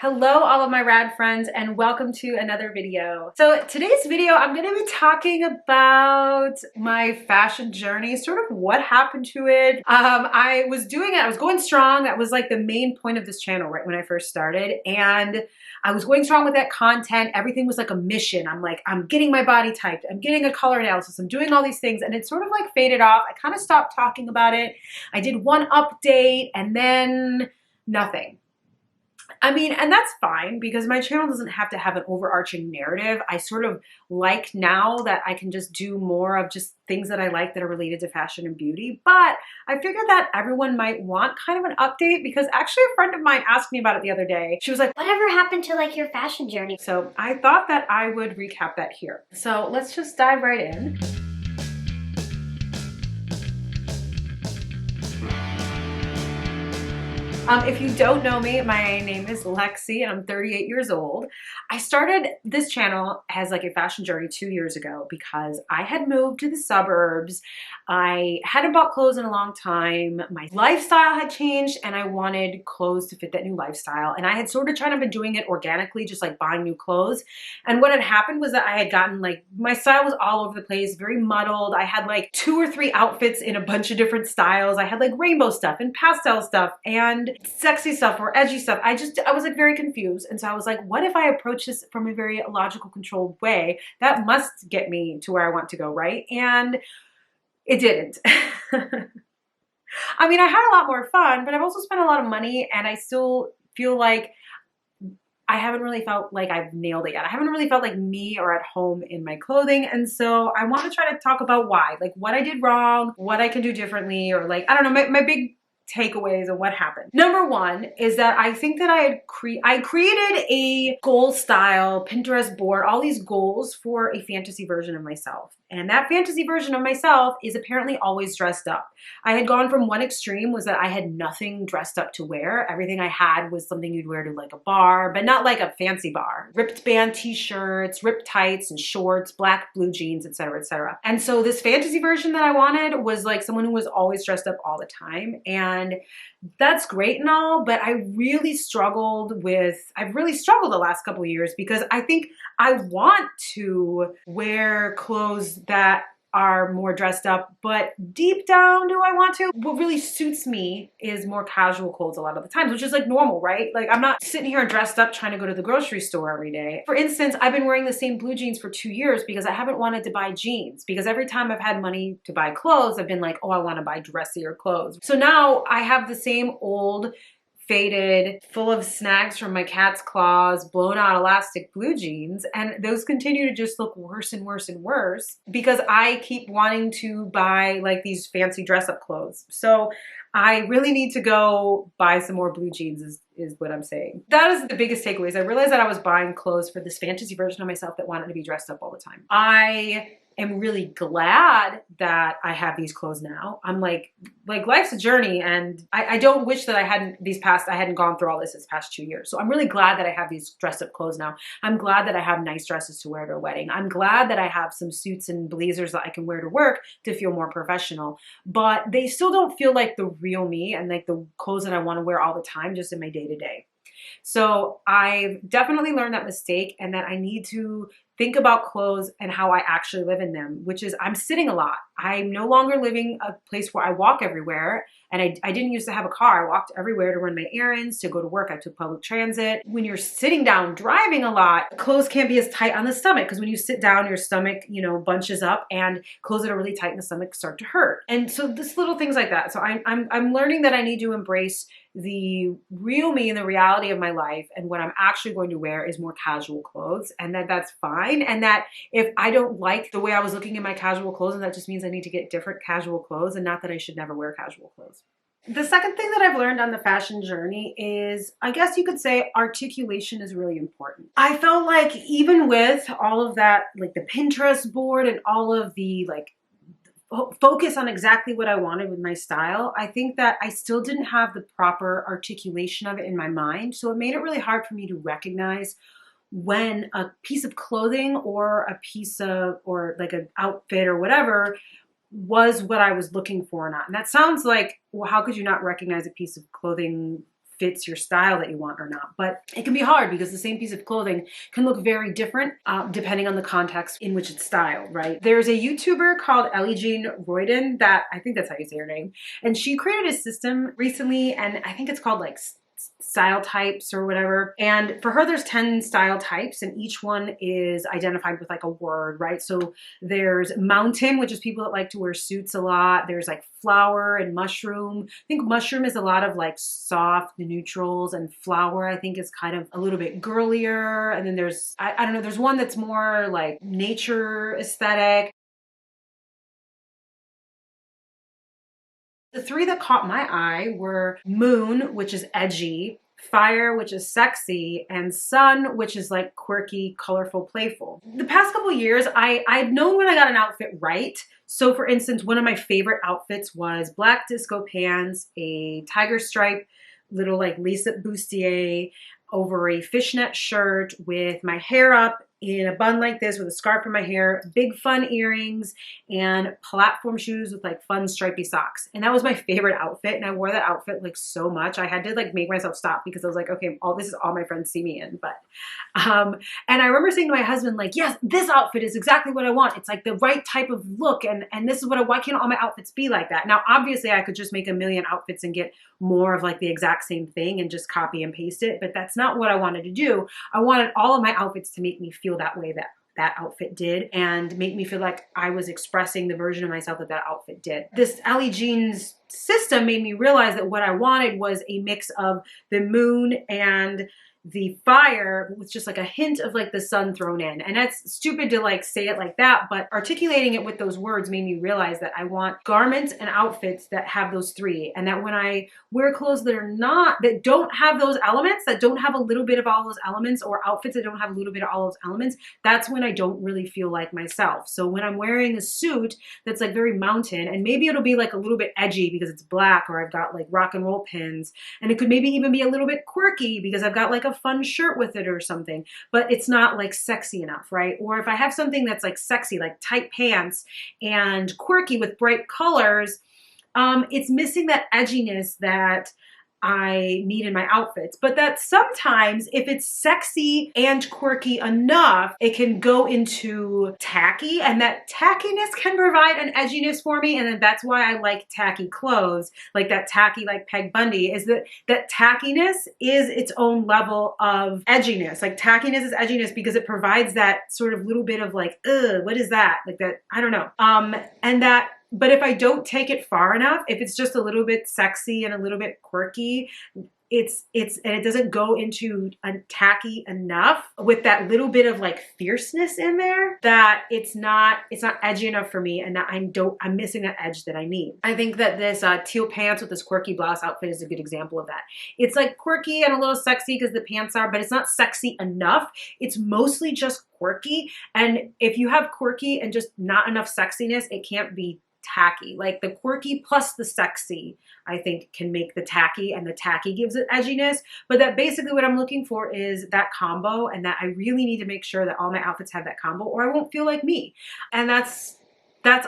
Hello, all of my rad friends, and welcome to another video. So today's video, I'm going to be talking about my fashion journey, sort of what happened to it. I was going strong. That was like the main point of this channel right when I first started. And I was going strong with that content. Everything was like a mission. I'm getting my body typed. I'm getting a color analysis. I'm doing all these things. And it sort of like faded off. I kind of stopped talking about it. I did one update and then nothing. I mean, and that's fine because my channel doesn't have to have an overarching narrative. I sort of like now that I can just do more of just things that I like that are related to fashion and beauty. But I figured that everyone might want kind of an update because actually a friend of mine asked me about it the other day. She was like, whatever happened to like your fashion journey? So I thought that I would recap that here. So let's just dive right in. If you don't know me, my name is Lexi and I'm 38 years old. I started this channel as like a fashion journey 2 years ago because I had moved to the suburbs. I hadn't bought clothes in a long time. My lifestyle had changed and I wanted clothes to fit that new lifestyle. And I had sort of tried to been doing it organically, just like buying new clothes. And what had happened was that I had gotten like, my style was all over the place, very muddled. I had like 2 or 3 outfits in a bunch of different styles. I had like rainbow stuff and pastel stuff and sexy stuff or edgy stuff. I was like very confused. And so I was like, what if I approach this from a very logical, controlled way? That must get me to where I want to go, right? And it didn't. I mean, I had a lot more fun, but I've also spent a lot of money and I still feel like I haven't really felt like I've nailed it yet. I haven't really felt like me or at home in my clothing. And so I want to try to talk about why, like what I did wrong, what I can do differently, or like, I don't know, my big takeaways of what happened. Number one is that I think that I created a goal style Pinterest board, all these goals for a fantasy version of myself. And that fantasy version of myself is apparently always dressed up. I had gone from one extreme was that I had nothing dressed up to wear. Everything I had was something you'd wear to like a bar, but not like a fancy bar. Ripped band t-shirts, ripped tights and shorts, black blue jeans, etc., etc. And so this fantasy version that I wanted was like someone who was always dressed up all the time. And that's great and all, but I've really struggled the last couple of years because I think I want to wear clothes that are more dressed up, but deep down, do I want to? What really suits me is more casual clothes a lot of the times, which is like normal, right? Like I'm not sitting here dressed up trying to go to the grocery store every day. For instance, I've been wearing the same blue jeans for 2 years because I haven't wanted to buy jeans because every time I've had money to buy clothes, I've been like, oh, I want to buy dressier clothes. So now I have the same old faded, full of snags from my cat's claws, blown out elastic blue jeans. And those continue to just look worse and worse and worse because I keep wanting to buy like these fancy dress up clothes. So I really need to go buy some more blue jeans is what I'm saying. That is the biggest takeaways. I realized that I was buying clothes for this fantasy version of myself that wanted to be dressed up all the time. I am really glad that I have these clothes now. I'm like life's a journey and I don't wish that I hadn't gone through all this past 2 years. So I'm really glad that I have these dressed up clothes now. I'm glad that I have nice dresses to wear to a wedding. I'm glad that I have some suits and blazers that I can wear to work to feel more professional, but they still don't feel like the real me and like the clothes that I want to wear all the time just in my day to day. So I've definitely learned that mistake and that I need to think about clothes and how I actually live in them, which is I'm sitting a lot. I'm no longer living a place where I walk everywhere. And I didn't used to have a car. I walked everywhere to run my errands, to go to work. I took public transit. When you're sitting down driving a lot, clothes can't be as tight on the stomach because when you sit down, your stomach, bunches up and clothes that are really tight in the stomach start to hurt. And so this little things like that. So I'm learning that I need to embrace the real me and the reality of my life, and what I'm actually going to wear is more casual clothes, and that's fine. And that if I don't like the way I was looking in my casual clothes, and that just means I need to get different casual clothes, and not that I should never wear casual clothes. The second thing that I've learned on the fashion journey is, I guess you could say, articulation is really important. I felt like even with all of that, like the Pinterest board and all of the like focus on exactly what I wanted with my style, I think that I still didn't have the proper articulation of it in my mind. So it made it really hard for me to recognize when a piece of clothing or a piece of, or like an outfit or whatever was what I was looking for or not. And that sounds like, well, how could you not recognize a piece of clothing fits your style that you want or not. But it can be hard because the same piece of clothing can look very different depending on the context in which it's styled, right? There's a YouTuber called Ellie Jean Royden that, I think that's how you say her name, and she created a system recently, and I think it's called like style types or whatever. And for her, there's 10 style types, and each one is identified with like a word, right? So there's mountain, which is people that like to wear suits a lot. There's like flower and mushroom. I think mushroom is a lot of like soft neutrals, and flower I think is kind of a little bit girlier. And then there's, I don't know, there's one that's more like nature aesthetic. The three that caught my eye were moon, which is edgy, fire, which is sexy, and sun, which is like quirky, colorful, playful. The past couple years, I'd known when I got an outfit right. So for instance, one of my favorite outfits was black disco pants, a tiger stripe, little like Lisa bustier over a fishnet shirt with my hair up in a bun like this with a scarf in my hair, big fun earrings, and platform shoes with like fun stripy socks. And that was my favorite outfit. And I wore that outfit like so much. I had to like make myself stop because I was like, okay, this is all my friends see me in. But, and I remember saying to my husband, like, yes, this outfit is exactly what I want. It's like the right type of look. And this is why can't all my outfits be like that? Now, obviously I could just make a million outfits and get more of like the exact same thing and just copy and paste it. But that's not what I wanted to do. I wanted all of my outfits to make me feel that way that outfit did, and make me feel like I was expressing the version of myself that outfit did. This Ellie Jean's system made me realize that what I wanted was a mix of the moon and the fire with just like a hint of like the sun thrown in. And that's stupid to like say it like that, but articulating it with those words made me realize that I want garments and outfits that have those three, and that when I wear clothes that don't have those elements, that don't have a little bit of all those elements, or outfits that don't have a little bit of all those elements, that's when I don't really feel like myself. So when I'm wearing a suit that's like very mountain, and maybe it'll be like a little bit edgy because it's black, or I've got like rock and roll pins, and it could maybe even be a little bit quirky because I've got like a fun shirt with it or something, but it's not like sexy enough, right? Or if I have something that's like sexy, like tight pants and quirky with bright colors, it's missing that edginess that I need in my outfits. But that sometimes if it's sexy and quirky enough, it can go into tacky, and that tackiness can provide an edginess for me. And then that's why I like tacky clothes, like that tacky, like Peg Bundy, is that tackiness is its own level of edginess. Like tackiness is edginess because it provides that sort of little bit of like, ugh, what is that? Like that, I don't know. But if I don't take it far enough, if it's just a little bit sexy and a little bit quirky, and it doesn't go into a tacky enough with that little bit of like fierceness in there, that it's not edgy enough for me, and that I'm missing that edge that I need. I think that this teal pants with this quirky blouse outfit is a good example of that. It's like quirky and a little sexy because the pants are, but it's not sexy enough. It's mostly just quirky. And if you have quirky and just not enough sexiness, it can't be tacky. Like the quirky plus the sexy, I think, can make the tacky, and the tacky gives it edginess. But that basically what I'm looking for is that combo, and that I really need to make sure that all my outfits have that combo, or I won't feel like me. And that's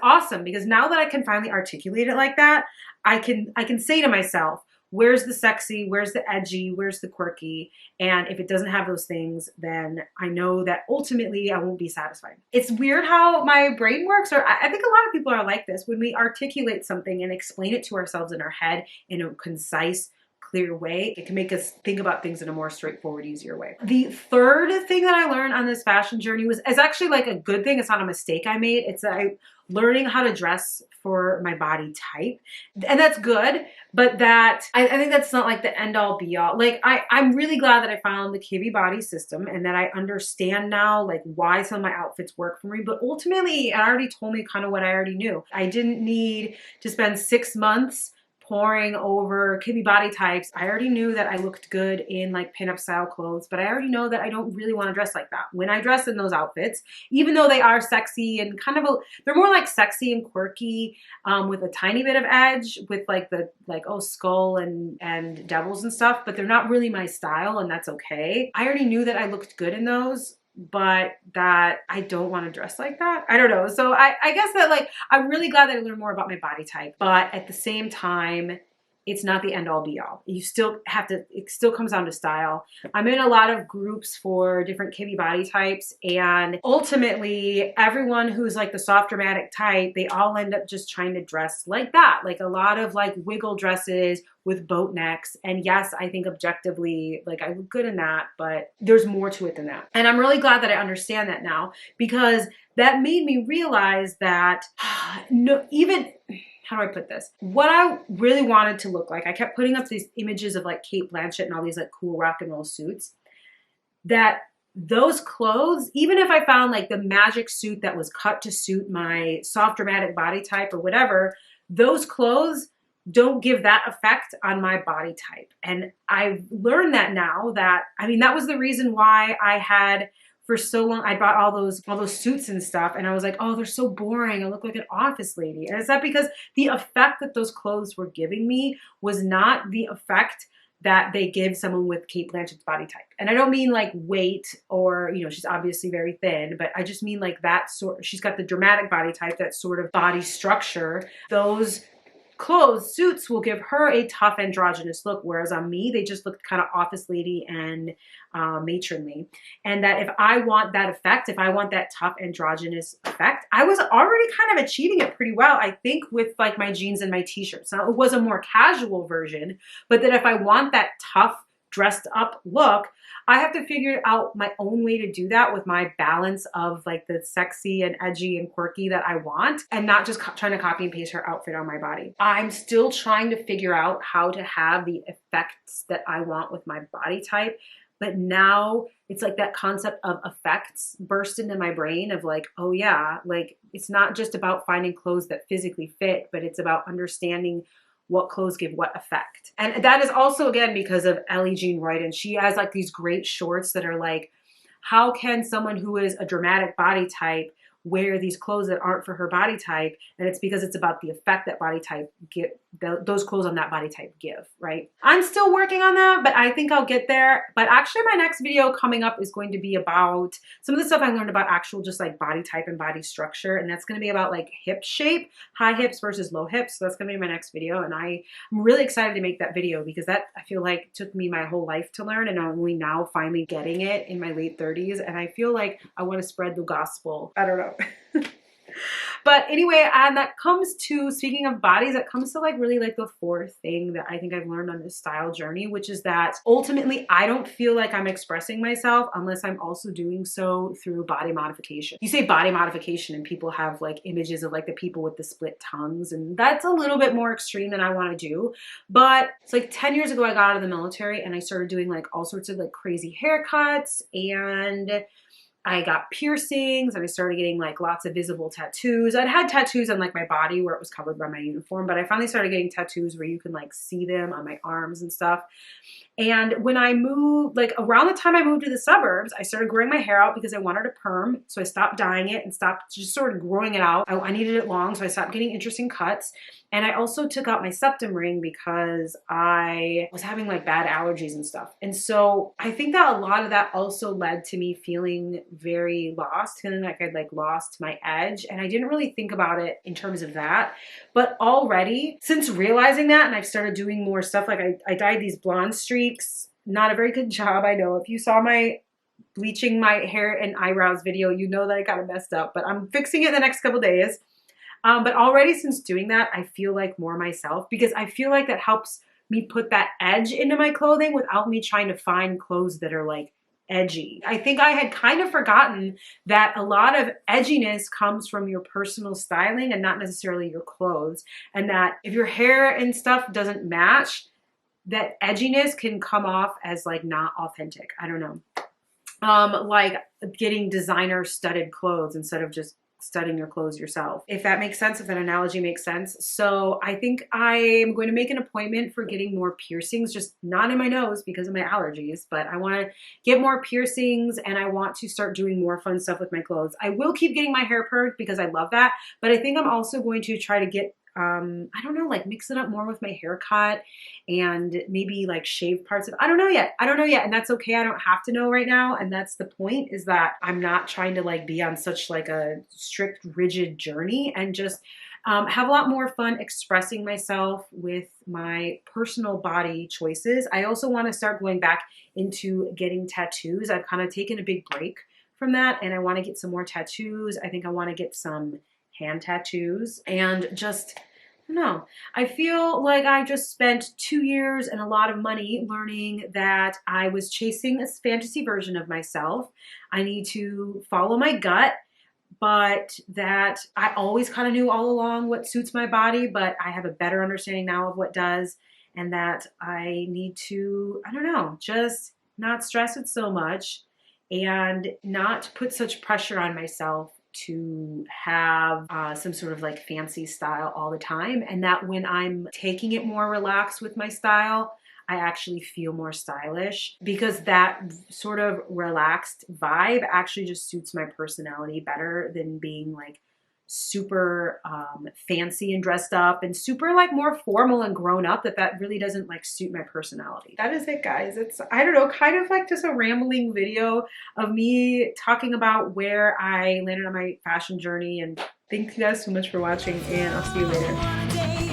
awesome, because now that I can finally articulate it like that, I can say to myself, where's the sexy, where's the edgy, where's the quirky? And if it doesn't have those things, then I know that ultimately I won't be satisfied. It's weird how my brain works, or I think a lot of people are like this. When we articulate something and explain it to ourselves in our head in a concise, clear way, it can make us think about things in a more straightforward, easier way. The third thing that I learned on this fashion journey is actually like a good thing. It's not a mistake I made. It's learning how to dress for my body type. And that's good, but I think that's not like the end all be all. Like I'm really glad that I found the Kibbe Body system, and that I understand now like why some of my outfits work for me. But ultimately, it already told me kind of what I already knew. I didn't need to spend 6 months poring over Kibbe Body types. I already knew that I looked good in like pinup style clothes, but I already know that I don't really want to dress like that. When I dress in those outfits, even though they are sexy and kind of they're more like sexy and quirky, with a tiny bit of edge, with like the skull and devils and stuff, but they're not really my style, and that's okay. I already knew that I looked good in those, but that I don't want to dress like that. I don't know. So I guess that like, I'm really glad that I learned more about my body type, but at the same time, it's not the end all be all. You still have to, it still comes down to style. I'm in a lot of groups for different kitty body types, and ultimately everyone who's like the soft dramatic type, they all end up just trying to dress like that. Like a lot of like wiggle dresses with boat necks. And yes, I think objectively, like I look good in that, but there's more to it than that. And I'm really glad that I understand that now, because that made me realize that no, even, how do I put this? What I really wanted to look like, I kept putting up these images of like Cate Blanchett and all these like cool rock and roll suits, that those clothes, even if I found like the magic suit that was cut to suit my soft dramatic body type or whatever, those clothes don't give that effect on my body type. And I've learned that now, that, I mean, that was the reason why I had, for so long, I bought all those suits and stuff, and I was like, oh, they're so boring. I look like an office lady. And it's that because the effect that those clothes were giving me was not the effect that they give someone with Cate Blanchett's body type. And I don't mean like weight or, you know, she's obviously very thin, but I just mean like that sort, she's got the dramatic body type, that sort of body structure. Those clothes, suits, will give her a tough androgynous look, whereas on me, they just looked kind of office lady and matronly. And that if I want that effect, if I want that tough androgynous effect, I was already kind of achieving it pretty well, I think, with like my jeans and my t-shirts. Now, it was a more casual version, but that if I want that tough, dressed up look, I have to figure out my own way to do that with my balance of like the sexy and edgy and quirky that I want, and not just trying to copy and paste her outfit on my body. I'm still trying to figure out how to have the effects that I want with my body type. But now it's like that concept of effects burst into my brain of like, oh yeah, like it's not just about finding clothes that physically fit, but it's about understanding what clothes give what effect. And that is also, again, because of Ellie Jean Royden. She has like these great shorts that are like, how can someone who is a dramatic body type wear these clothes that aren't for her body type? And it's because it's about the effect that body type get, those clothes on that body type give, right? I'm still working on that, but I think I'll get there. But actually my next video coming up is going to be about some of the stuff I learned about actual just like body type and body structure. And that's going to be about like hip shape, high hips versus low hips. So that's going to be my next video. And I'm really excited to make that video, because that, I feel like, took me my whole life to learn, and I'm only now finally getting it in my late 30s. And I feel like I want to spread the gospel. I don't know. But anyway, and that comes to, speaking of bodies, that comes to like really like the fourth thing that I think I've learned on this style journey, which is that ultimately I don't feel like I'm expressing myself unless I'm also doing so through body modification. You say body modification and people have like images of like the people with the split tongues, and that's a little bit more extreme than I want to do. But it's like 10 years ago I got out of the military and I started doing like all sorts of like crazy haircuts, and I got piercings, and I started getting like lots of visible tattoos. I'd had tattoos on like my body where it was covered by my uniform, but I finally started getting tattoos where you can like see them on my arms and stuff. And when I moved, like around the time I moved to the suburbs, I started growing my hair out because I wanted a perm. So I stopped dyeing it and stopped just sort of growing it out. I needed it long, so I stopped getting interesting cuts. And I also took out my septum ring because I was having like bad allergies and stuff. And so I think that a lot of that also led to me feeling very lost, feeling like I'd like lost my edge. And I didn't really think about it in terms of that. But already, since realizing that, and I've started doing more stuff, like I dyed these blonde streaks. Not a very good job, I know. If you saw my bleaching my hair and eyebrows video, you know that I got it messed up, but I'm fixing it in the next couple days. But already since doing that, I feel like more myself, because I feel like that helps me put that edge into my clothing without me trying to find clothes that are like edgy. I think I had kind of forgotten that a lot of edginess comes from your personal styling and not necessarily your clothes. And that if your hair and stuff doesn't match, that edginess can come off as like not authentic. I don't know. Like getting designer studded clothes instead of just studying your clothes yourself. If that makes sense, if that analogy makes sense. So I think I'm going to make an appointment for getting more piercings, just not in my nose because of my allergies, but I want to get more piercings, and I want to start doing more fun stuff with my clothes. I will keep getting my hair permed because I love that, but I think I'm also going to try to get I don't know, like mix it up more with my haircut and maybe like shave parts of, I don't know yet. I don't know yet. And that's okay. I don't have to know right now. And that's the point, is that I'm not trying to like be on such like a strict, rigid journey, and just have a lot more fun expressing myself with my personal body choices. I also want to start going back into getting tattoos. I've kind of taken a big break from that, and I want to get some more tattoos. I think I want to get some hand tattoos and just, no, I feel like I just spent 2 years and a lot of money learning that I was chasing this fantasy version of myself. I need to follow my gut, but that I always kind of knew all along what suits my body, but I have a better understanding now of what does, and that I need to, I don't know, just not stress it so much and not put such pressure on myself to have some sort of like fancy style all the time. And that when I'm taking it more relaxed with my style, I actually feel more stylish, because that sort of relaxed vibe actually just suits my personality better than being like super fancy and dressed up and super like more formal and grown up. That really doesn't like suit my personality. That is it, guys. It's, I don't know, kind of like just a rambling video of me talking about where I landed on my fashion journey. And thank you guys so much for watching, and I'll see you later.